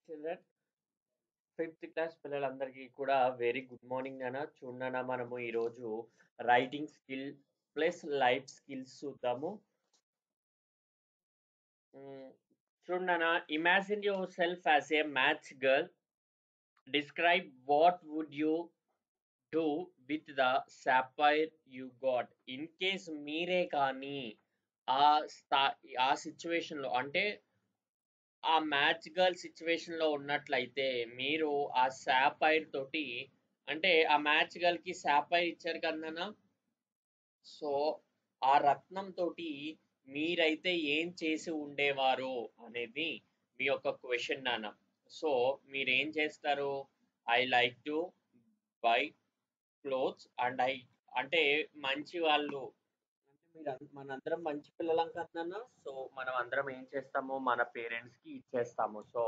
Children fifth class పిల్లలందరికీ కూడా very good morning నాన్న. చూడు నాన్న, మనము ఈరోజు writing skill plus life skills చూద్దాము. మ్, చూడు నాన్న, imagine yourself as a maths girl. Describe what would you do with the sapphire you got. In case మీరే కానీ ఆ స్థా ఆ సిచ్యువేషన్లో అంటే ఆ మ్యాచ్ గర్ల్ సిచ్యువేషన్ లో ఉన్నట్లయితే మీరు ఆ సాపైర్ తోటి అంటే ఆ మ్యాచ్ గర్ల్ కి సాపైర్ ఇచ్చారు కదనా. సో ఆ రత్నం తోటి మీరైతే ఏం చేసి ఉండేవారు అనేది మీ యొక్క క్వశ్చన్ నాన్న. సో మీరేం చేస్తారు? I like to buy clothes and అంటే మంచి వాళ్ళు అంటే మనందరం మంచి పిల్లలం కదన్నా. సో మనం అందరం ఏం చేస్తాము, మన పేరెంట్స్ కి ఇచ్చేస్తాము. So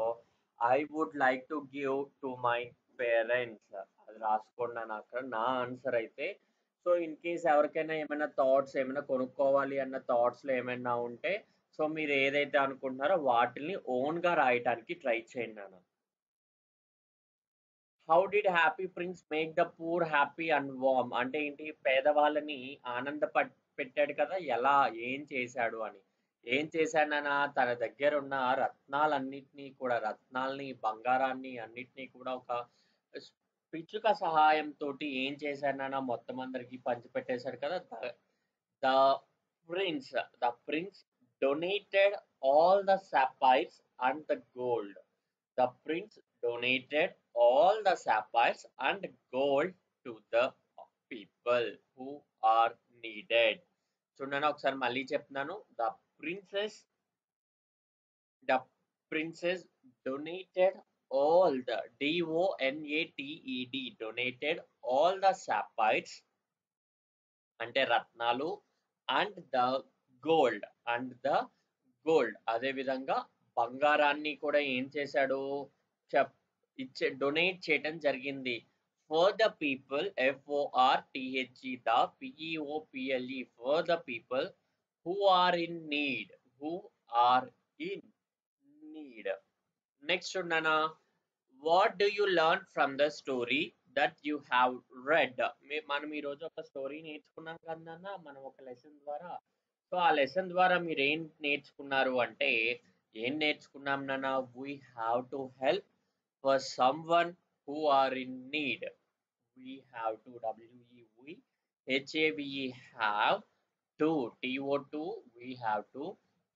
I would like to give to my parents. అది రాసుకోండి అని అక్కడ నా ఆన్సర్ అయితే. సో ఇన్ కేస్ ఎవరికైనా ఏమైనా థాట్స్ ఏమైనా కొనుక్కోవాలి అన్న థాట్స్ లో ఏమైనా ఉంటే సో మీరు ఏదైతే అనుకుంటున్నారో వాటిని ఓన్ గా రాయటానికి ట్రై చేయండి నాన్న. How did Happy Prince make the poor happy and warm అంటే ఏంటి? పేదవాళ్ళని ఆనంద పెట్టాడు కదా, ఎలా ఏం చేశాడు అని. ఏం చేశాడనా? తన దగ్గర ఉన్న రత్నాలన్నిటినీ కూడా రత్నాల్ని బంగారాన్ని అన్నిటినీ కూడా ఒక పిచ్చుక సహాయంతో ఏం చేశాడనా మొత్తం అందరికి పంచిపెట్టేశాడు కదా. The prince the prince donated all the sapphires and the gold. The prince donated all the sapphires and gold to the people who are needed. చూడండి ఒకసారి మళ్ళీ చెప్తున్నాను. The princess donated all the donated all the sapphires అంటే రత్నాలు and the gold అదే విధంగా బంగారాన్ని కూడా ఏం చేశాడు? డొనేట్ చేయడం జరిగింది. For the people FORTHE the PEOPLE for the people who are in need. Are in need. Next చూడనా, what do you learn from the story that you have read. మనం ఈరోజు ఒక స్టోరీ నేర్చుకున్నాం కదన్నా, మనం ఒక లెసన్ ద్వారా. సో ఆ లెసన్ ద్వారా మీరు ఏం నేర్చుకున్నారు అంటే ఏం నేర్చుకున్నాం నాన్న? We have to help for someone who are in need. We have to WEVE have to TO2 we have to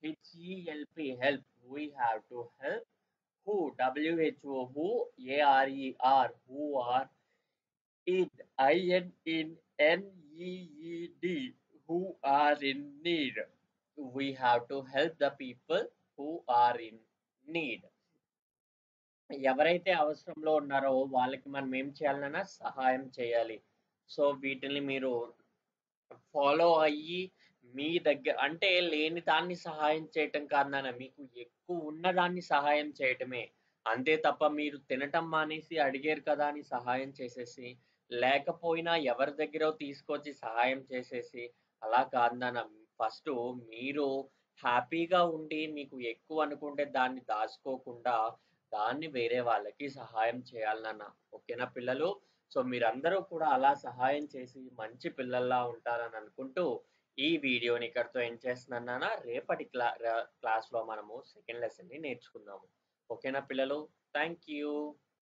HELP we have to help who WHO who are in NEED who are in need. We have to help the people who are in need. ఎవరైతే అవసరంలో ఉన్నారో వాళ్ళకి మనం ఏం చేయాలన్నా సహాయం చేయాలి. So వీటిని మీరు ఫాలో అయ్యి మీ దగ్గర అంటే లేని దాన్ని సహాయం చేయటం కాదన్నా, మీకు ఎక్కువ ఉన్నదాన్ని సహాయం చేయటమే. అంతే తప్ప మీరు తినటం మానేసి అడిగారు కదా అని సహాయం చేసేసి, లేకపోయినా ఎవరి దగ్గర తీసుకొచ్చి సహాయం చేసేసి అలా కాదన్నా. ఫస్ట్ మీరు హ్యాపీగా ఉండి మీకు ఎక్కువ అనుకుంటే దాన్ని దాచుకోకుండా దాన్ని వేరే వాళ్ళకి సహాయం చేయాలి నాన్న. ఓకేనా పిల్లలు? సో మీరందరూ కూడా అలా సహాయం చేసి మంచి పిల్లల్లా ఉంటారని అనుకుంటూ ఈ వీడియోని ఇక్కడితో ఎండ్ చేస్తున్నాను నాన్న. రేపటి క్లాస్లో మనము సెకండ్ లెసన్ని నేర్చుకుందాము. ఓకేనా పిల్లలు? Thank you.